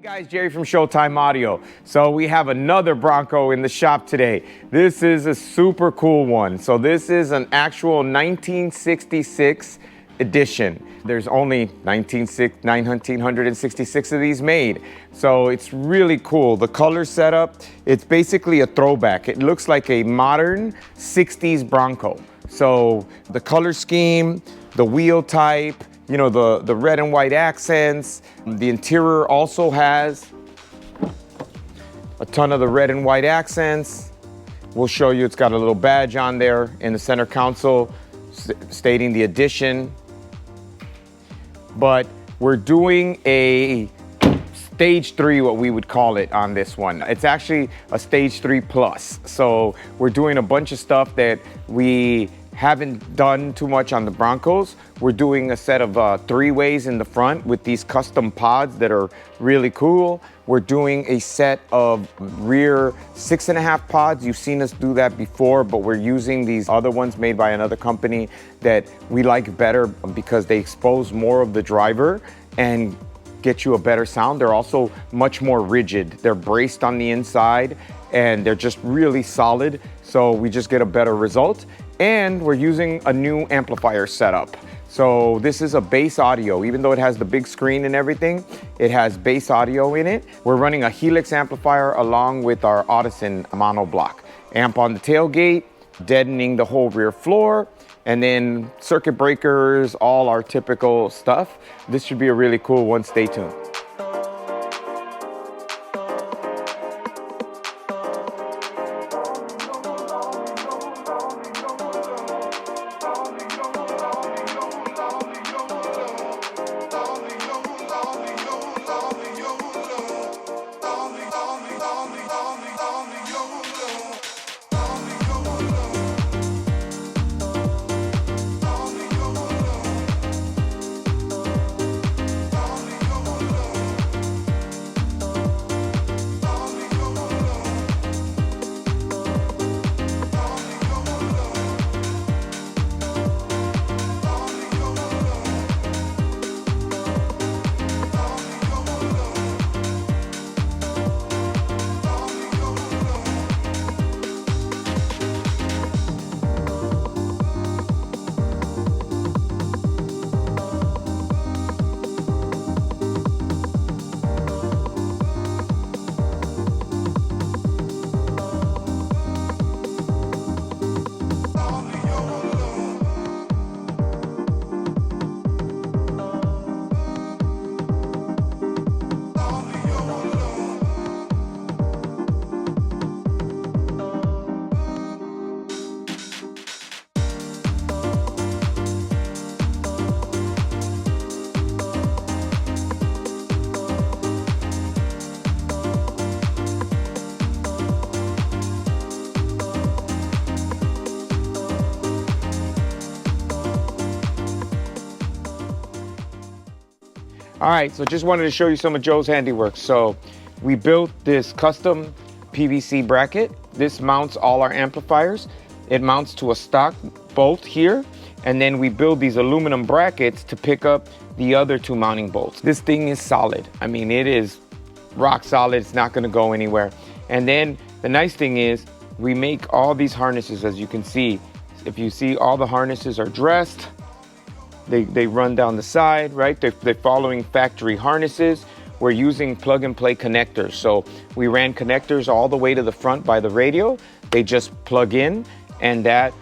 Guys, Jerry from Showtime Audio. So we have another Bronco in the shop today. This is a super cool one. So this is an actual 1966 edition. There's only 966 of these made. So it's really cool. The color setup, it's basically a throwback. It looks like a modern 60s Bronco. So the color scheme, the wheel type, you know, the red and white accents. The interior also has a ton of the red and white accents. We'll show you, it's got a little badge on there in the center console stating the edition. But we're doing a stage 3, what we would call it on this one. It's actually a stage 3 plus. So we're doing a bunch of stuff that we haven't done too much on the Broncos. We're doing a set of three-ways in the front with these custom pods that are really cool. We're doing a set of rear 6.5 pods. You've seen us do that before, but we're using these other ones made by another company that we like better because they expose more of the driver and get you a better sound. They're also much more rigid. They're braced on the inside and they're just really solid. So we just get a better result. And we're using a new amplifier setup. So this is a bass audio. Even though it has the big screen and everything, it has bass audio in it. We're running a Helix amplifier along with our Audison mono block. Amp on the tailgate, deadening the whole rear floor, and then circuit breakers, all our typical stuff. This should be a really cool one. Stay tuned. All right, so just wanted to show you some of Joe's handiwork. So we built this custom PVC bracket. This mounts all our amplifiers. It mounts to a stock bolt here, and then we build these aluminum brackets to pick up the other 2 mounting bolts. This thing is solid. I mean, it is rock solid. It's not gonna go anywhere. And then the nice thing is we make all these harnesses, as you can see. If you see, all the harnesses are dressed. They run down the side, right? They're following factory harnesses. We're using plug and play connectors. So we ran connectors all the way to the front by the radio. They just plug in, and that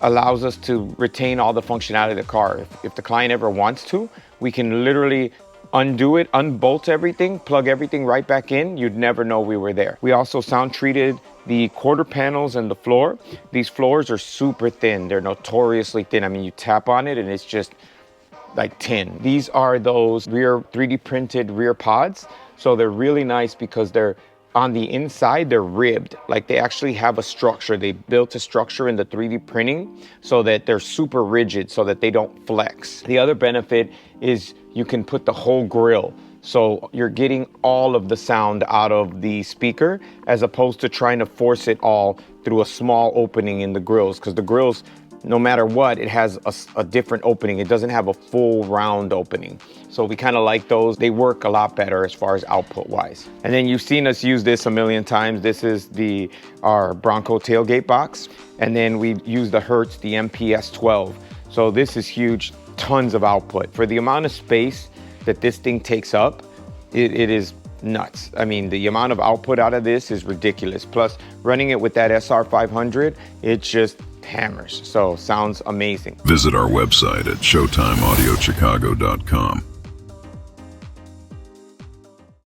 allows us to retain all the functionality of the car. If the client ever wants to, we can literally undo it, unbolt everything, plug everything right back in. You'd never know we were there. We also sound treated the quarter panels and the floor. These floors are super thin. They're notoriously thin. I mean, you tap on it and it's just like tin. These are those rear 3D printed rear pods. So they're really nice because they're on the inside, they're ribbed. Like they actually have a structure. They built a structure in the 3D printing so that they're super rigid so that they don't flex. The other benefit is you can put the whole grill. So you're getting all of the sound out of the speaker as opposed to trying to force it all through a small opening in the grills, because the grills no matter what, it has a different opening. It doesn't have a full round opening. So we kind of like those. They work a lot better as far as output wise. And then you've seen us use this a million times. This is our Bronco tailgate box. And then we use the Hertz, the MPS 12. So this is huge, tons of output. For the amount of space that this thing takes up, it is nuts. I mean, the amount of output out of this is ridiculous. Plus, running it with that SR500, it just hammers. So sounds amazing. Visit our website at showtimeaudiochicago.com.